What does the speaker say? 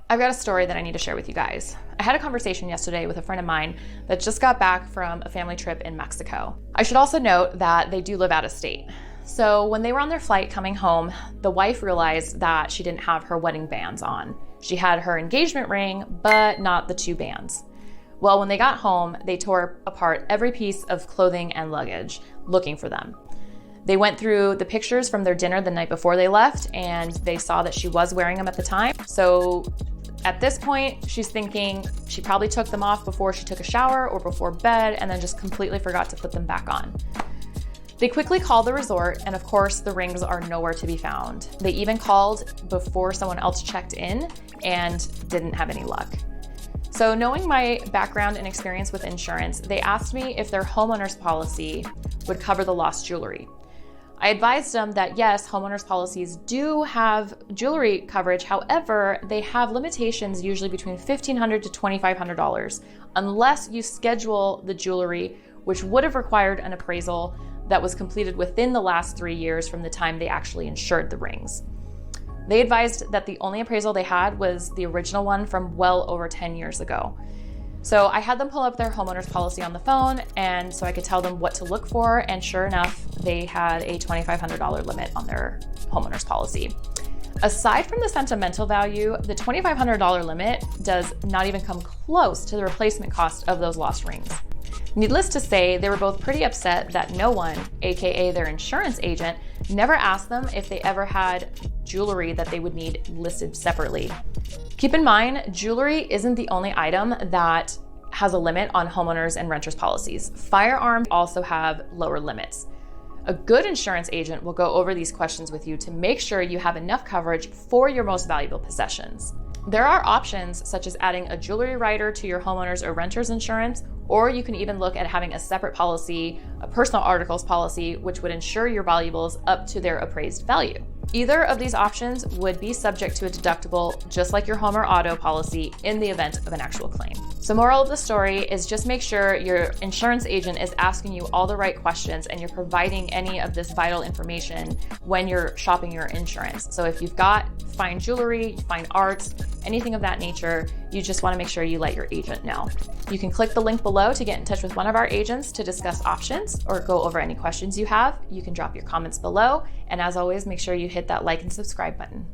I've got a story that I need to share with you guys. I had a conversation yesterday with a friend of mine that just got back from a family trip in Mexico. I should also note that they do live out of state. So when they were on their flight coming home, the wife realized that she didn't have her wedding bands on. She had her engagement ring, but not the two bands. Well, when they got home, they tore apart every piece of clothing and luggage looking for them. They went through the pictures from their dinner the night before they left, and they saw that she was wearing them at the time. So at this point, she's thinking she probably took them off before she took a shower or before bed and then just completely forgot to put them back on. They quickly called the resort, and of course, the rings are nowhere to be found. They even called before someone else checked in and didn't have any luck. So knowing my background and experience with insurance, they asked me if their homeowner's policy would cover the lost jewelry. I advised them that yes, homeowners policies do have jewelry coverage. However, they have limitations usually between $1,500 to $2,500 unless you schedule the jewelry, which would have required an appraisal that was completed within the last 3 years from the time they actually insured the rings. They advised that the only appraisal they had was the original one from well over 10 years ago. So I had them pull up their homeowner's policy on the phone, and so I could tell them what to look for, and sure enough, they had a $2,500 limit on their homeowner's policy. Aside from the sentimental value, the $2,500 limit does not even come close to the replacement cost of those lost rings. Needless to say, they were both pretty upset that no one, aka their insurance agent, never asked them if they ever had jewelry that they would need listed separately. Keep in mind, jewelry isn't the only item that has a limit on homeowners and renters policies. Firearms also have lower limits. A good insurance agent will go over these questions with you to make sure you have enough coverage for your most valuable possessions. There are options such as adding a jewelry rider to your homeowners or renters insurance, or you can even look at having a separate policy, a personal articles policy, which would insure your valuables up to their appraised value. Either of these options would be subject to a deductible, just like your home or auto policy, in the event of an actual claim. So moral of the story is just make sure your insurance agent is asking you all the right questions and you're providing any of this vital information when you're shopping your insurance. So if you've got fine jewelry, fine arts, anything of that nature, you just want to make sure you let your agent know. You can click the link below to get in touch with one of our agents to discuss options or go over any questions you have. You can drop your comments below. And as always, make sure you hit that like and subscribe button.